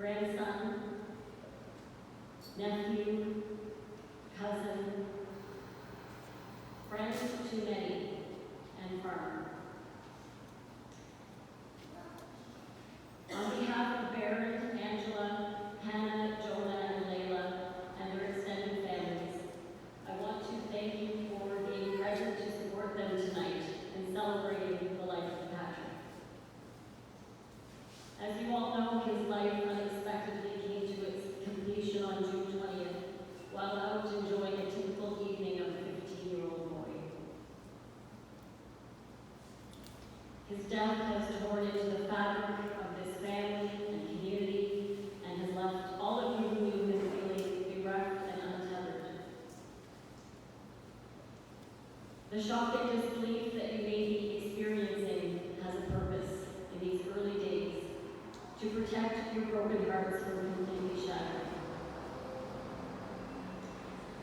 grandson, nephew, cousin, friend to many, and farmer. On behalf of Baron, Angela, Hannah, Jonah, and Layla, and their extended families, I want to thank you for being present to support them tonight in celebrating the life of Patrick. As you all know, his life unexpectedly came to its completion on June 20th, while out enjoying a typical evening of a 15-year-old boy. His death has torn into the fabric of this family and community and has left all of you who knew him feeling bereft and untethered. The shock and disbelief that you may be experiencing has a purpose in these early days to protect your broken hearts from completely shattering.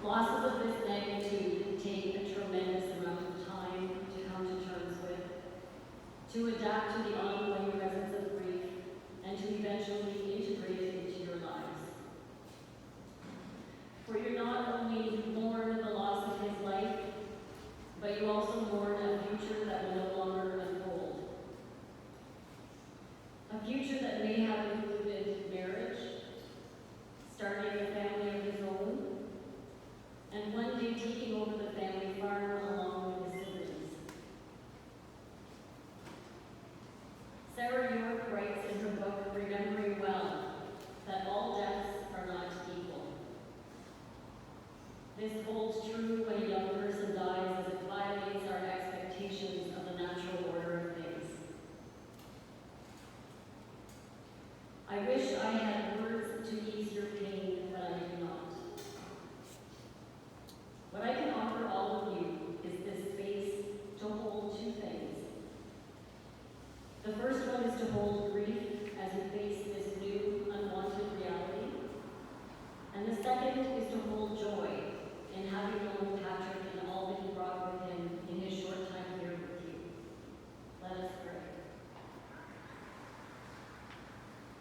Losses of this magnitude take a tremendous amount of time to come to terms with, to adapt to the ongoing presence of grief, and to eventually integrate it into your lives. For you not only mourn the loss of his life, but you also mourn a future that will no longer unfold. A future that may have included marriage, starting a family of his own, and one day taking over the family farm along with his siblings. Sarah York writes in her book, Remembering Well, that all deaths are not equal. This holds true when a young person dies, as it violates our expectations of the natural order of things. I wish I had words to ease your pain, but I do not. What I can offer all of you is this space to hold two things. The first one is to hold grief as you face this new, unwanted reality. And the second is to hold joy in having known Patrick and all that he brought with him in his short time here with you. Let us pray.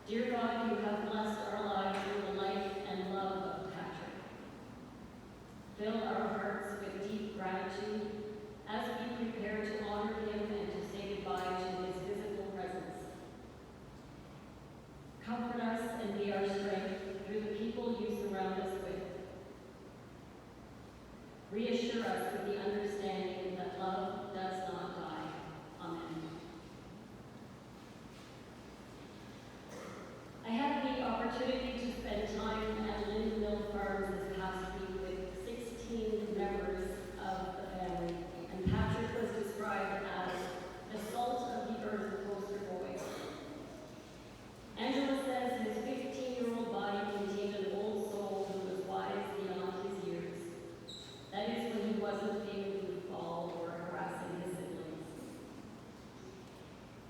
Dear God, you have blessed our lives with the life and love of Patrick. Fill our hearts with deep gratitude as we prepare to honor him and to say goodbye to his physical presence. Comfort us and be our strength through the people you surround us with. Reassure us with the understanding that love does not die. Amen. I had the opportunity to spend time at Lindenberg Farms this past week with 16 members of the family, and Patrick was described as the salt of the earth poster boy. Angela says his 15-year-old body contained an old soul who was wise beyond his years. That is when he wasn't being goofball or harassing his siblings.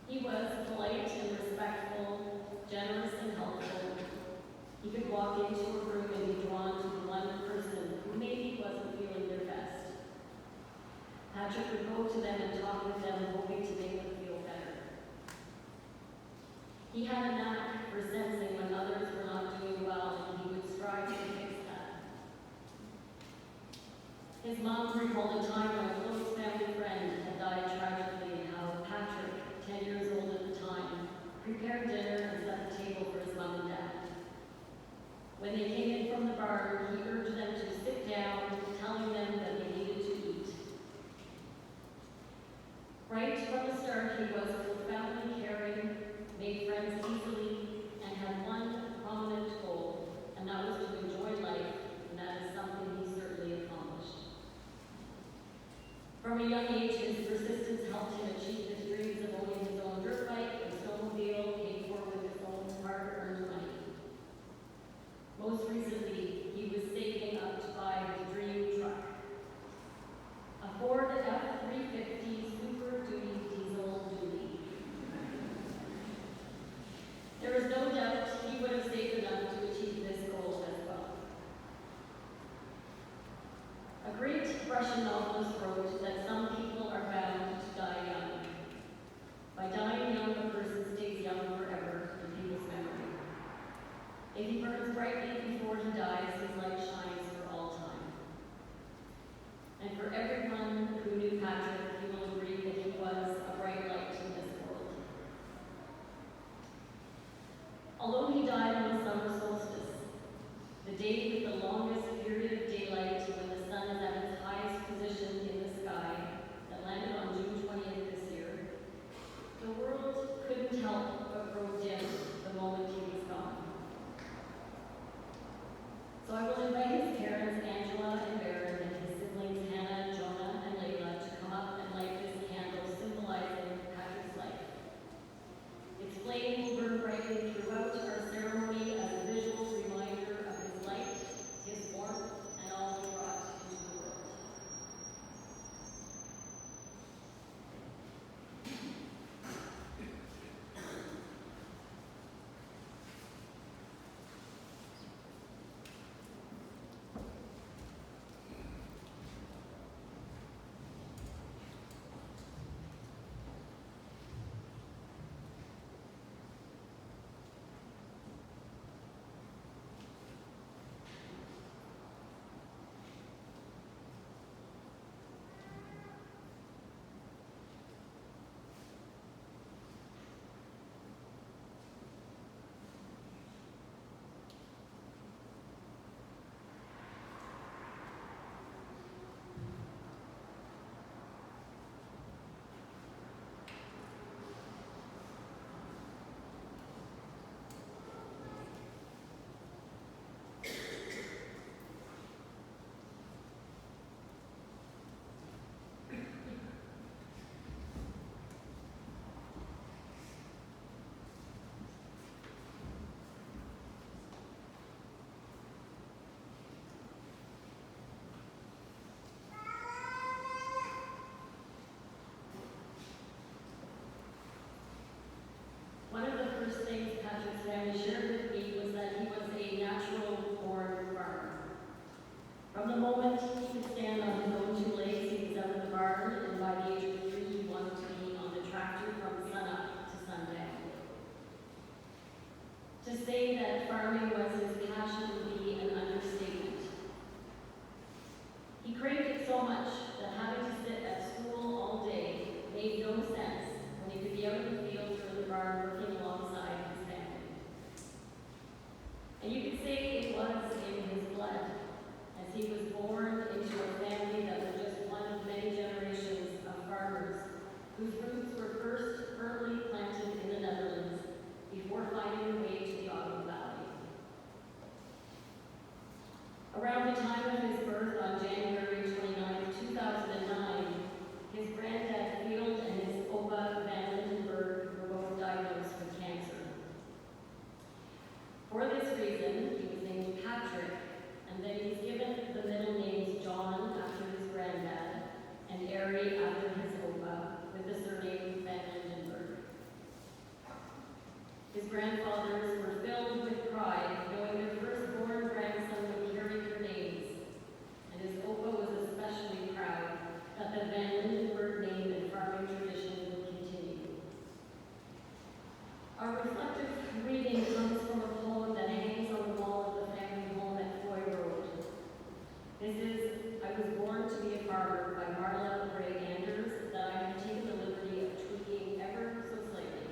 He was polite and respectful, generous and helpful. He could walk into a room and be drawn to the one person who maybe wasn't feeling their best. Patrick would go to them and talk with them, hoping to make them feel better. He had a knack for sensing when others were not doing well, and he would strive to fix that. His mom recalled a time when a close family friend had died tragically, and how Patrick, 10 years old at the time, prepared dinner and set the table for his mom and dad. When they came in from the bar, he urged them to sit down, telling them that they needed to eat. Right from the start, he was profoundly caring, made friends easily, and had one prominent goal, and that was to enjoy life, and that is something he certainly accomplished. From a young age, his persistence helped him achieve his dreams of owning his own dirt bike and snowmobile, paid for with his own brightly before he dies, his light shines for all time. And for everyone who knew Patrick, you will agree that he was a bright light in this world. Although he died on the summer solstice, the day with the longest period of daylight when the sun is at its highest position in the sky, that landed on June 20th this year, the world couldn't help but grow dim the moment he was gone. So I will invite his parents, Angela and Baron, and his siblings, Hannah, Jonah, and Layla, to come up and light this candle symbolizing Patrick's life. Its flame will burn brightly throughout our ceremony as a visual reminder of his light, his warmth, and all he brought into the world. One of the first things Patrick's family shared with me was that he was a natural-born farmer. From the moment he could stand on his own two legs, he was out of the barn, and by the age of 3, he wanted to be on the tractor from sunup to sundown. To say that farming was his passion would be an understatement. He craved it so much that having to sit at school all day made no sense when he could be out in the fields or in the barn working alongside his family. And you could say it was in his blood, as he was born into a family that was just one of many generations of farmers whose roots were first firmly planted in the Netherlands before finding their way to the Ottawa Valley. Around the time of his birth on January 29, 2009, his granddad Field and his Opa Van Lindenberg were both diagnosed with cancer. For this reason, he was named Patrick, and then he's given the middle names John after his granddad and Arie after his Opa, with the surname Van Lindenberg. His grandfathers were filled with pride, knowing their firstborn grandson would carry their names, and his Opa was especially proud that the Van Lindenberg name and farming tradition would continue. Our reflective reading comes from a poem that hangs on the wall of the family home at Foy Road. This is I Was Born to Be a Farmer by Marla Gray Anders, that I have taken the liberty of tweaking ever so slightly.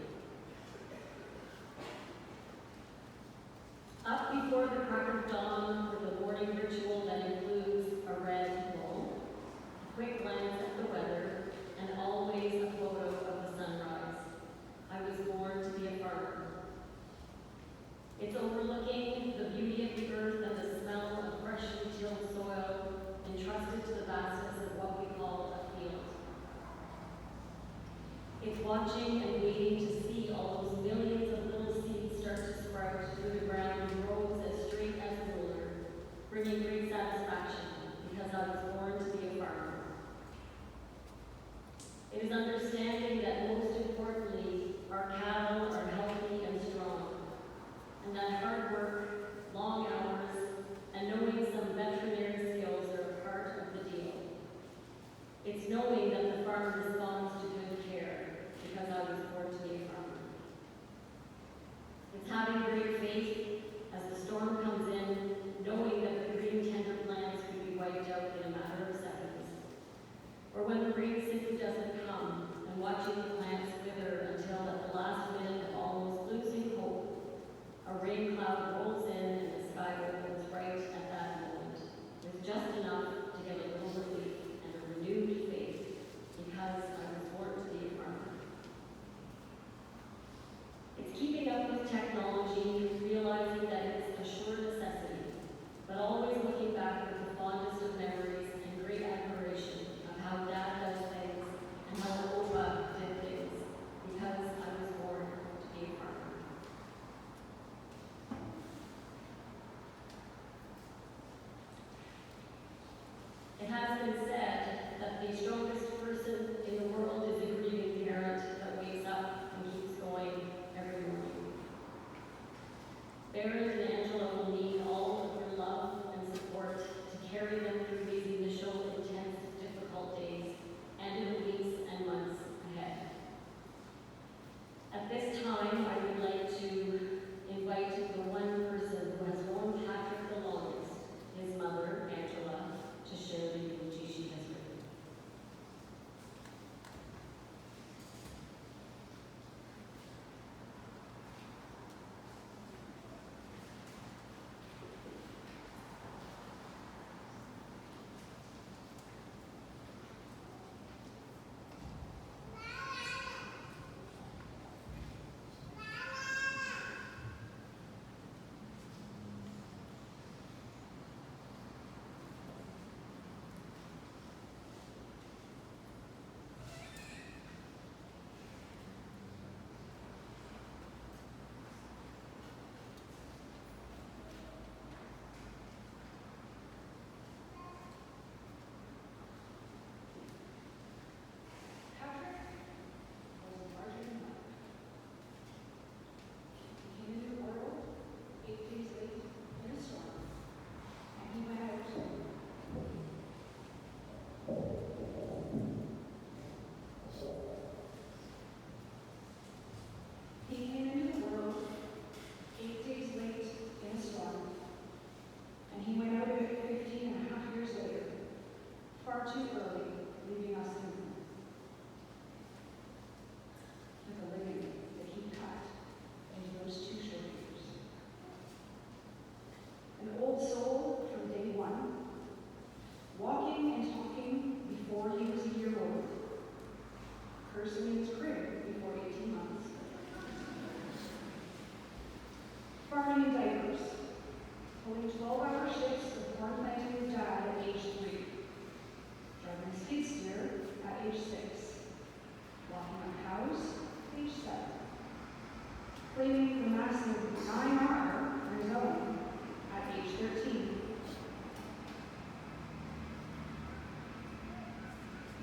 Up before the crack of dawn for the morning ritual that includes a red bowl, a quick glance at the weather, and always a photo of the sunrise. I was born to be a farmer. It's overlooking the beauty of the earth and the smell of freshly tilled soil, entrusted to the vastness of what we call a field. It's watching and waiting to see all those millions of little seeds start to sprout through the ground in rows as straight as a ruler, bringing great satisfaction because I was born to be a farmer. It is understanding that most importantly, our cattle are healthy and strong, and that hard work, long hours, and knowing some veterinary skills are a part of the deal. It's knowing that the farm responds to good care, because I was born to be a farmer. cloud rolls in and the sky opens right at that moment, with just enough to get a little relief and a renewed faith, because I was born to be a farmer. It's keeping up with technology, realizing that it's a sure necessity, but always looking back with the fondest of memories and great admiration of how Dad does things and how Opa did things, because I was born to be a farmer. It has been said that the strongest person in the world is a grieving parent that wakes up and keeps going every morning. Barrett and Angela will need all of your love and support to carry them through these initial, intense, difficult days and in the weeks and months ahead. At this time, I would like to invite the one person who has known Patrick the longest, his mother, Angela, to share the eulogy she has written. Too early, leaving us in like a living that he cut into those 2 short years. An old soul from day one, walking and talking before he was a year old, cursing in his crib before 18 months, farming in diapers, pulling 12-hour shifts of corn planting with Dad at age 3. Driving a skid steer at age 6, walking on cows at age 7, claiming the massive 9R for his own at age 13,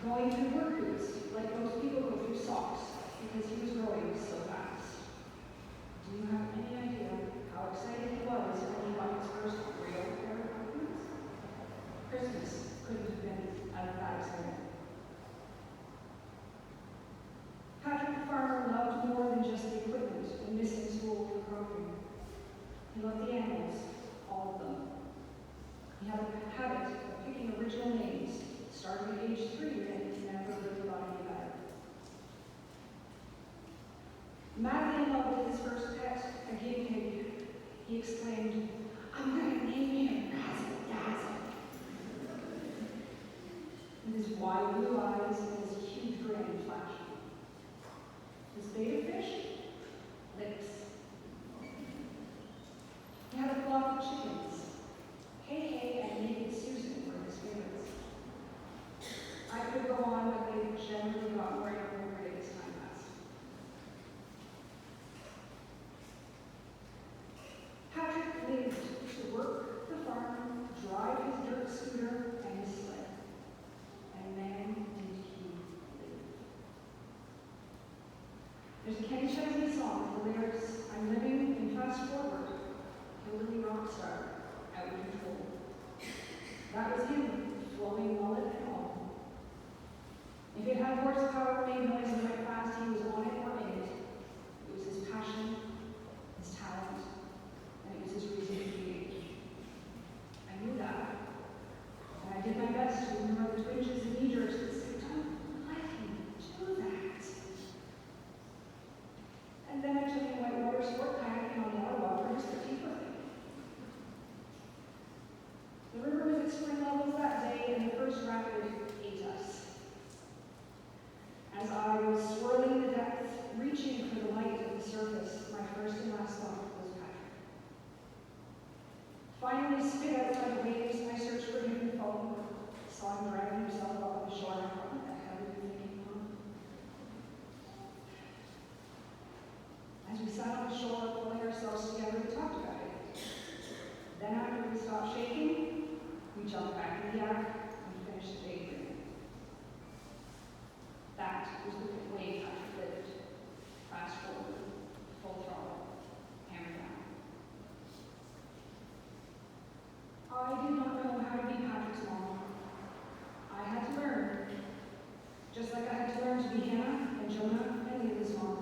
going through work boots like most people go through socks because he was growing so fast. Do you have any idea how excited he was when he got his first real pair of work boots? Christmas couldn't have been that exciting. Patrick the farmer loved more than just the equipment and missing school for cropping. He loved the animals, all of them. He had a habit of picking original names, starting at age 3 and he never really got any better. Madly in love with his first pet, a guinea pig, he exclaimed, "I'm going to name him Razzle Dazzle." With his wide blue eyes and his huge grin flashing. His beta fish? Licks. He had a flock of chickens. Hey and Naked Susan were his favorites. I could go on, but they generally got more inappropriate as time passed. Patrick lived to work the farm, drive his dirt scooter and his sled. And man, did he live. There's a Kenny Chesney song with the lyrics, "I'm living in fast forward, hillbilly rock star, Finally, spit out by the waves, I searched for him in the phone. Saw him driving himself off the shore. I thought, what the hell are you thinking, Mom? As we sat on the shore, pulling ourselves together, we talked about it. Then after we stopped shaking, we jumped back in the yak and finished the daydream. That was the way Patrick lived. Fast forward, full throttle, hammer down. I did not know how to be Patrick's mom. I had to learn, just like I had to learn to be Hannah and Jonah and Leah's mom.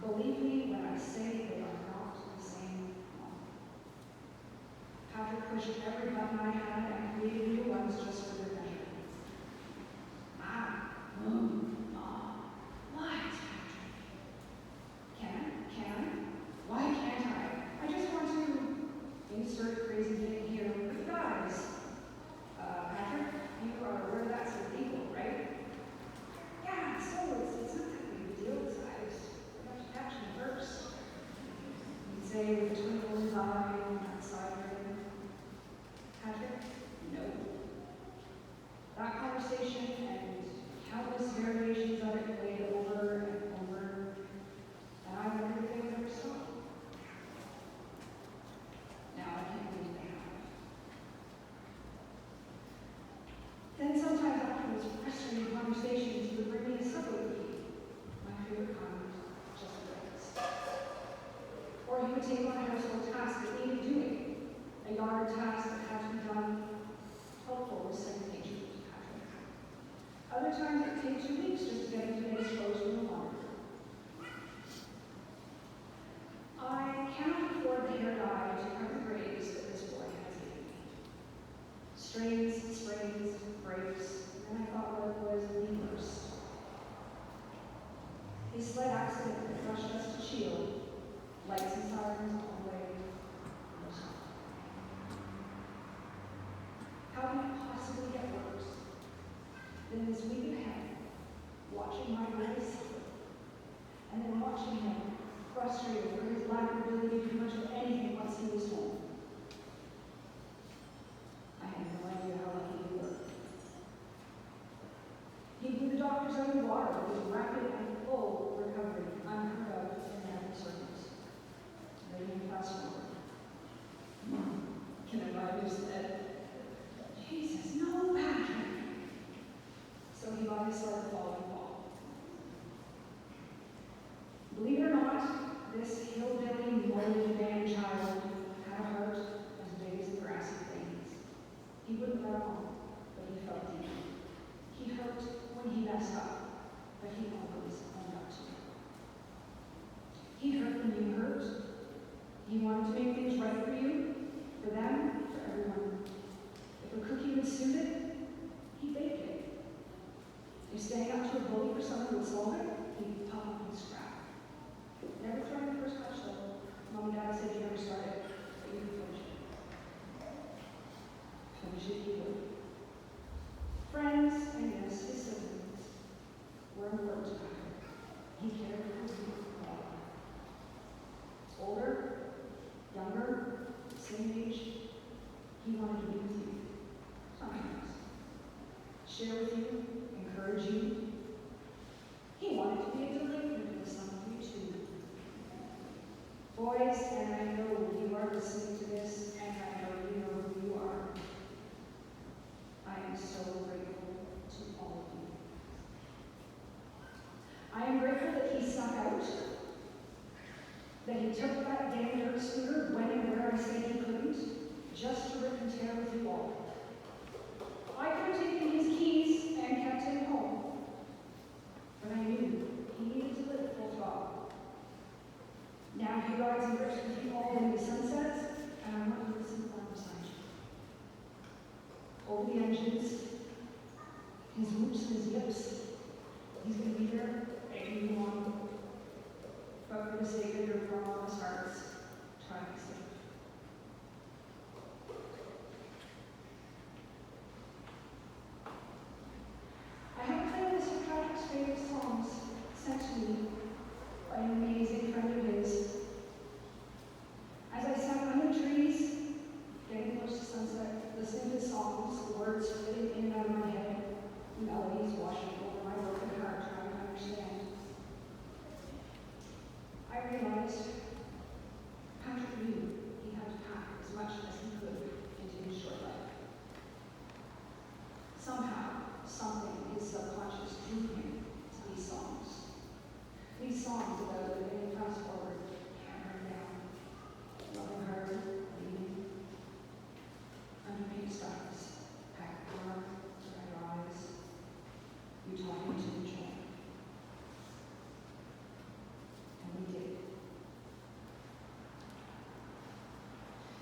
Believe me when I say they are not the same mom. Patrick pushed every button I had and created new ones just for their pleasure. What, Patrick? Can I? Why can't I? I just want to insert crazy thing here with guys. Patrick, you are aware that's illegal, right? Yeah, so it's not that big a deal. I forgot to catch him first. He'd say with a twinkle in his eye on that side ring. Patrick, no. That conversation and countless variations of it played over and over, and I wondered if they would ever stop. Now I can't believe they have. Then sometimes after those frustrating conversations, he would bring me a Subway cookie, my favorite kind, just breakfast. Or he would take on a household task that needed doing, a yard task that had to be done. Helpful was second nature to Patrick. Other times it would take 2 weeks just to get him to get his clothes from the laundry. I cannot afford the hair dye to cover graves that this boy has given me. Strains, sprains, breaks, and then I thought what it was the worst. His sled accident that rushed us to Shield, lights and sirens on the way, no stop. How can it possibly get worse than this week ahead, watching my boy suffer, and then watching him frustrated for his lack of ability to do much of anything once he was home? I had no idea how lucky we were. He blew the doctors out of the water with rapid and full recovery, unheard of in medical circles. They didn't fast forward. Mom, can I buy your sled? Jesus, no, Patrick. So he bought his sled the following fall. Believe it or not, this hillbilly, morbid man child had a heart as big as the grassy plains. He wouldn't let on, but he felt deep. He hurt when he messed up, but he always owned up to it. He hurt when you hurt. He wanted to make things right for you, for them, for everyone. If a cookie would suit it, he'd bake it. If staying up to a bully for someone who would solve it, he'd pop up and scrap. Never throwing the first touch though. Mom and Dad said you never started, but you could finish it. Finish it, he would. Friends, and yes, his siblings, were important to Patrick. He cared for you all. Older, younger, same age, he wanted to be with you. Sometimes. Share with you, encourage you. He wanted to be a delinquent with some of you too. Boys, and I know you are listening to this, and I know you know who you are. I am so grateful to all of you. I am grateful that he snuck out, that he took that damn dirt scooter when and where I said he couldn't, just to rip and tear with you all. I could have taken his keys and kept him home, but I knew he needed to live full throttle. Now he rides and rips with you all in the sunsets, and I want to listen along beside you. Over the engines, his whoops and his yips, he's going to be there, egging you on. But for the sake of your grandma's hearts, try to be safe. I have a playlist of Patrick's favorite songs sent to me by an amazing friend of his. As I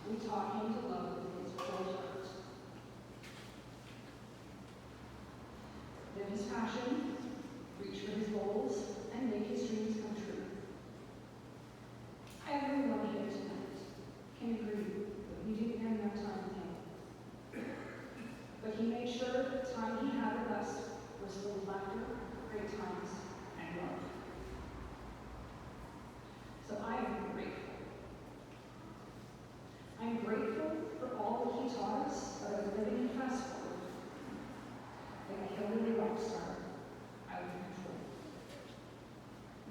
We taught him to love with his whole heart. Live his passion, reach for his goals, and make his dreams come true. Everyone here tonight can agree that we didn't have enough time with him. But he made sure that the time he had with us was full of laughter, great times, and love. So I am grateful. I'm grateful for all that he taught us about living in fast forward, like a hillbilly rock star, out of control.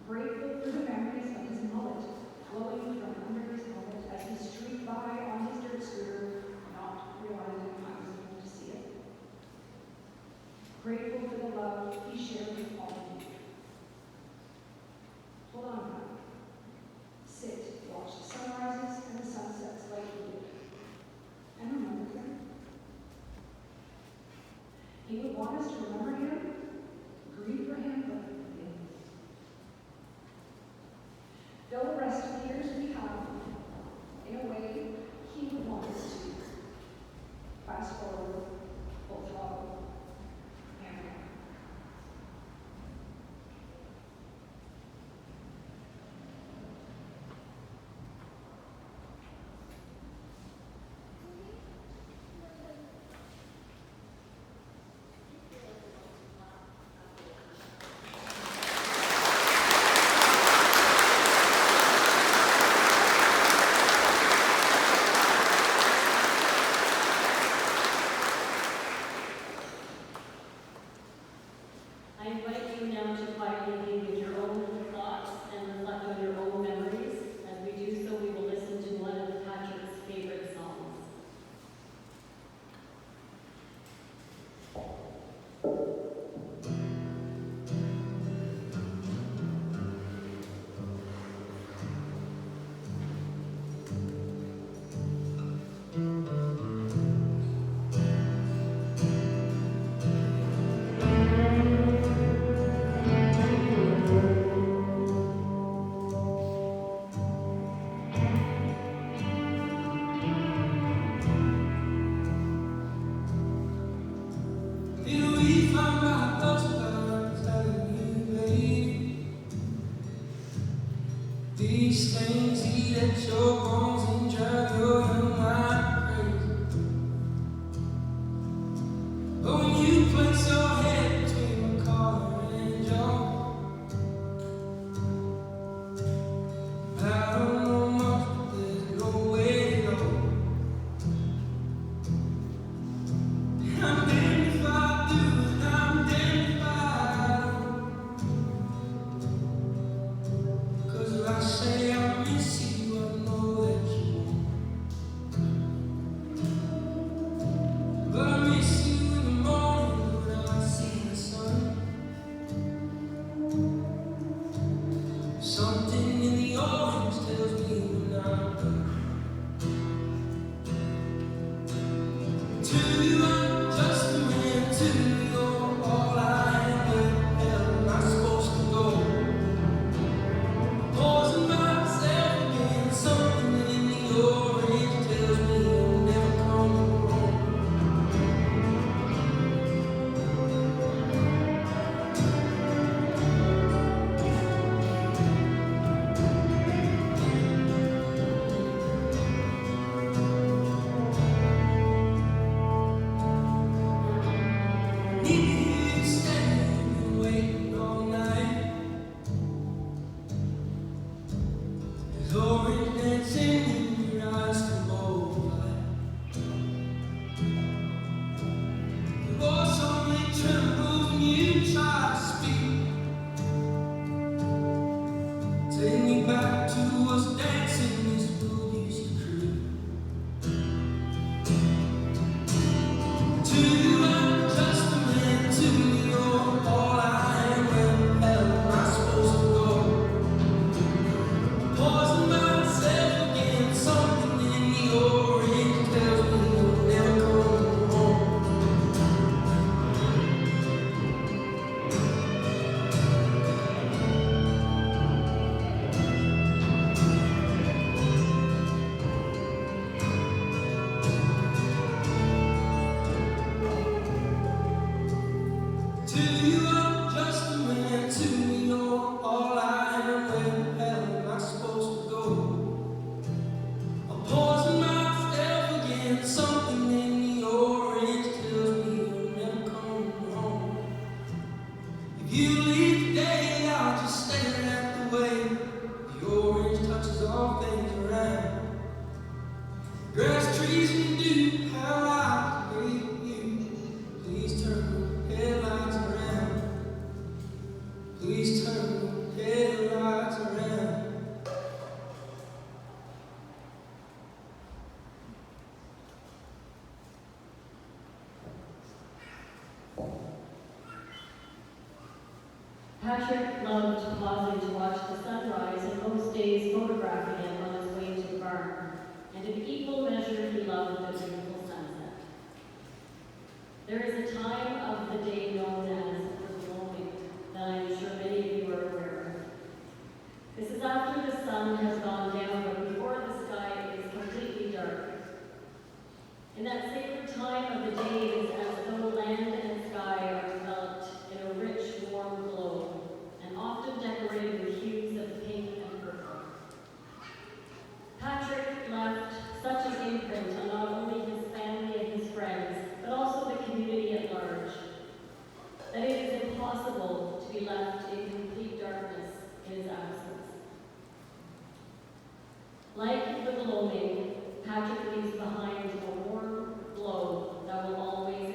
Grateful for the memories of his mullet flowing from under his helmet as he streaked by on his dirt scooter, not realizing I was able to see it. Grateful for the love he shared with all of you. Hold on now. Sit, watch the sunrises and the sunsets like he did. And remember him. He would want us to remember him Patrick loved pausing to watch the sunrise and most days photographing it on his way to the barn, and in equal measure he loved a beautiful sunset. There is a time of the day known as the gloaming that I am sure many of you are aware of. This is after the sun has gone down, but before the sky is completely dark. In that sacred time of the day, it is as though land and sky are enveloped in a rich, warm glow, and often decorated with hues of pink and purple. Patrick left such an imprint on not only his family and his friends, but also the community at large, that it is impossible to be left in complete darkness in his absence. Like the gloaming, Patrick leaves behind a warm glow that will always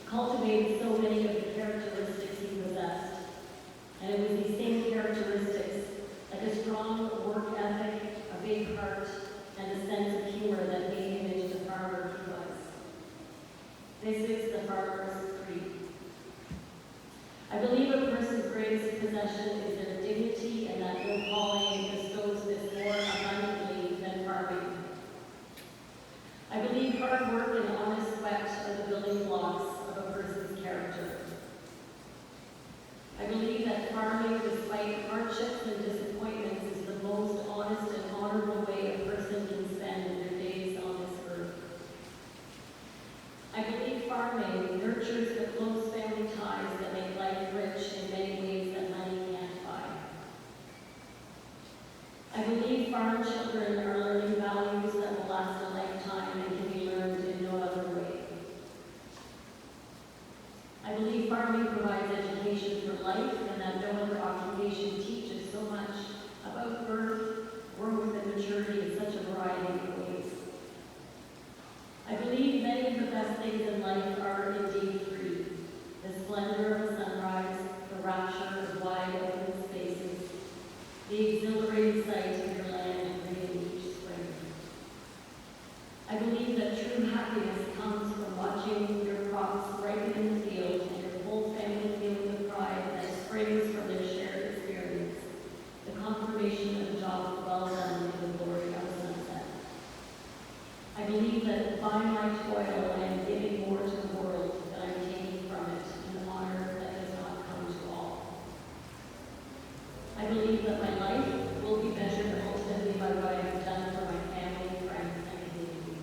cultivated so many of the characteristics he possessed. And it was these same characteristics, like a strong work ethic, a big heart, and a sense of humor that made him into the farmer he was. This is the farmer's creed. I believe a person's greatest possession is their dignity, and that no calling bestows this more abundantly than farming. I believe hard work and honest sweat are the building blocks of a person's character. I believe that farming, despite hardships and disappointments, is the most honest and honorable way a person can spend their days on this earth. I believe farming nurtures the close family ties that make life rich in many ways that money can't buy. I believe farm children are learning values that will last a lifetime and can be learned in no other way. I believe farming provides education for life, and that no other occupation teaches so much about birth, growth, and maturity in such a variety of ways. I believe many of the best things in life are indeed free. The splendor of a sunrise, the rapture of wide open spaces, the exhilarating sight of your land green each spring. I believe that true happiness comes from watching your crops ripen in the field and your whole family feeling the pride that springs from their shared experience, the confirmation of a job well done in the glory of sunset. I believe that by my toil I am giving more to the world than I'm taking from it, an honor that does not come to all. I believe that my life will be measured ultimately by what I have done for my family, friends, and community.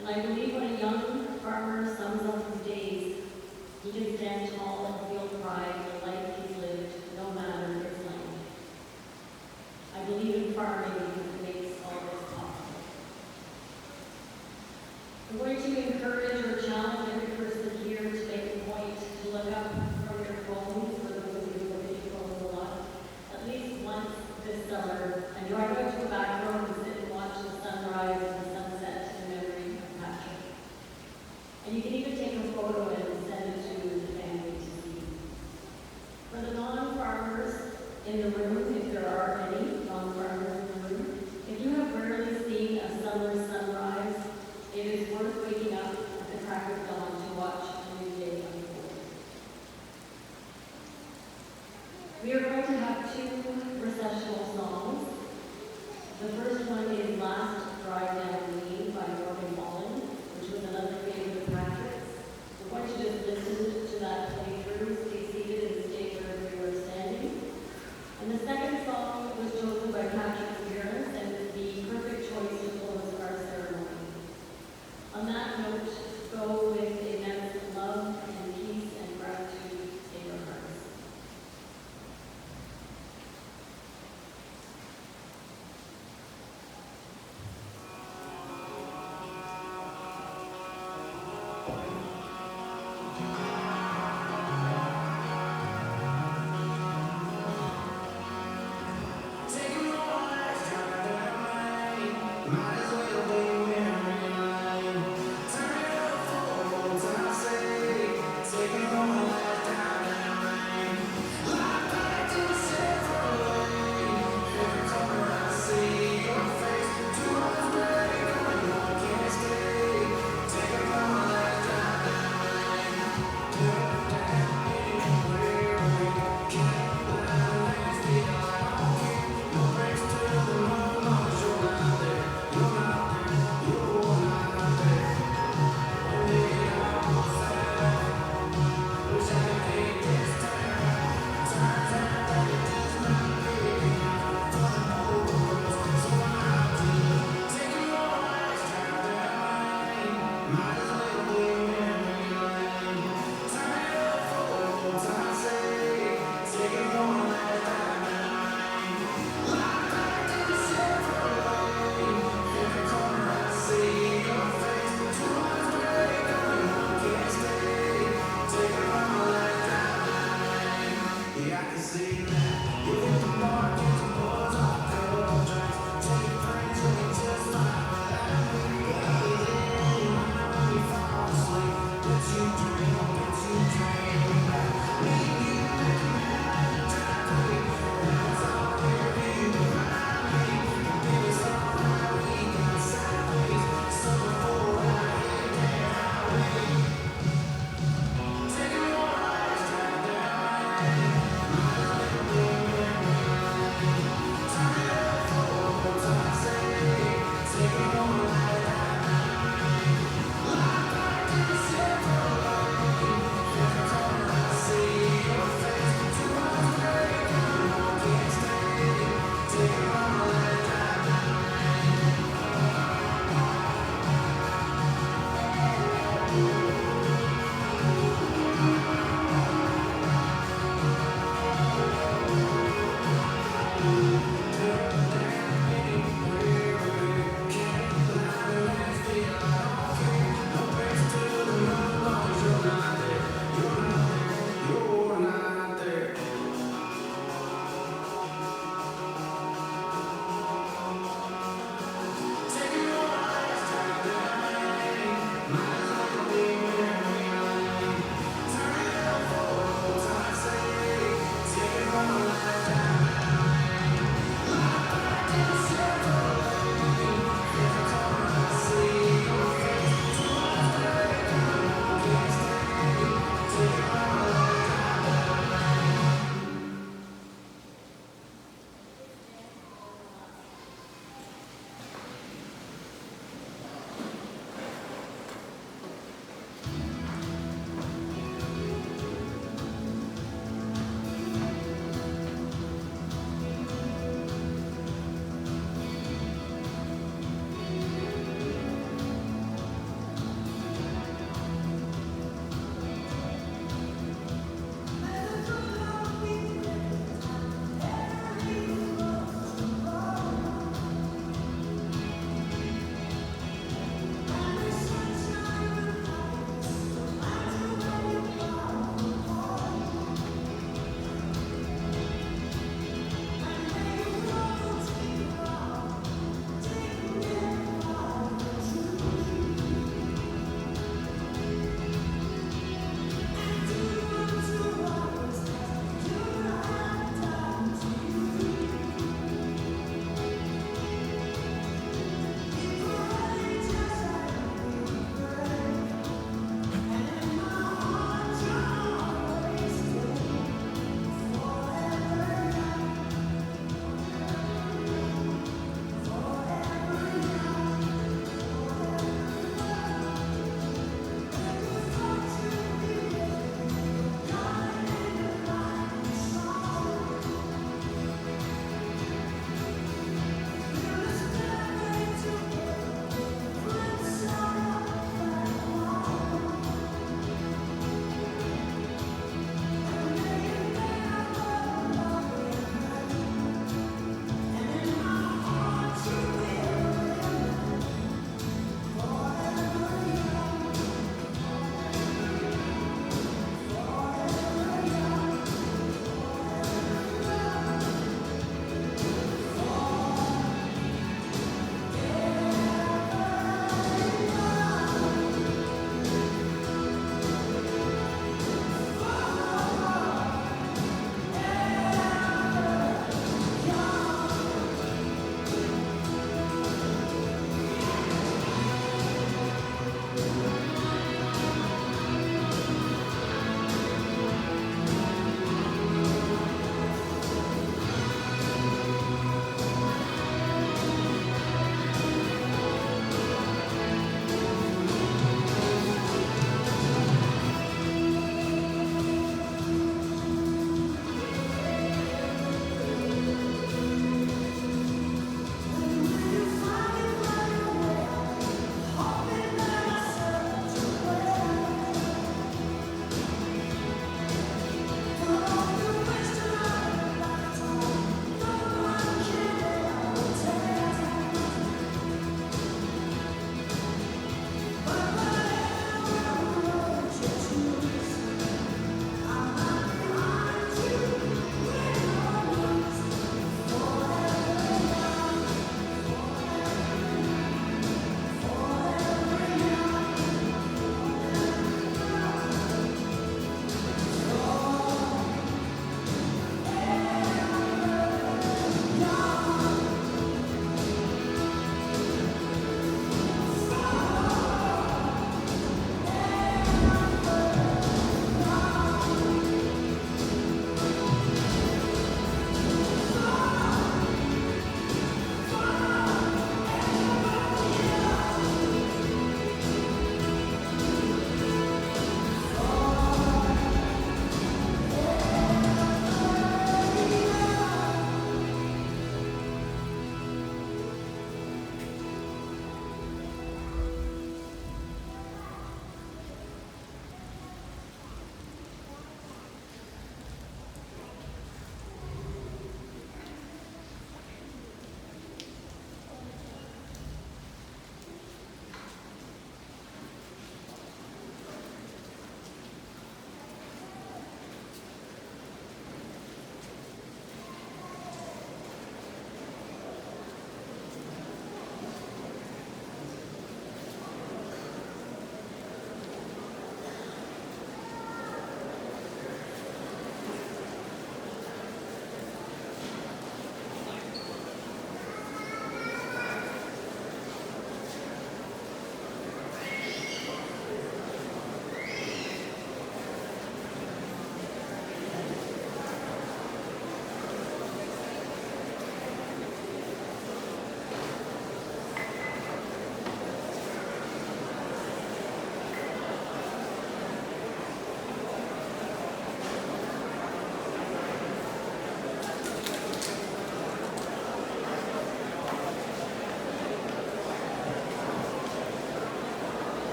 And I believe when a young farmer sums up his days, he can stand tall and feel pride in the life he's lived, no matter his land. I believe in farming because it makes all this possible. I'm going to encourage or challenge every person here to make a point to look up from your phones, for those of you who look at your phones a lot, at least once this summer, and you are going to a back room and sit and watch the sunrise and the sunset in memory of Patrick. And you can even take a photo and send it to the family to see. For the non-farmers in the room, if there are any non-farmers in the room, if you have rarely seen a summer sunrise, it is worth waking up at the crack of dawn to watch a new day unfold. We are going to have two recessional songs. The first one is Last Drive Down Main by Morgan Wallen, which was another favorite of Patrick's. We're going to just listen to that play through, stay seated and stay wherever you are standing. And the second song was chosen by Patrick's parents and is the perfect choice to close our ceremony. On that note, go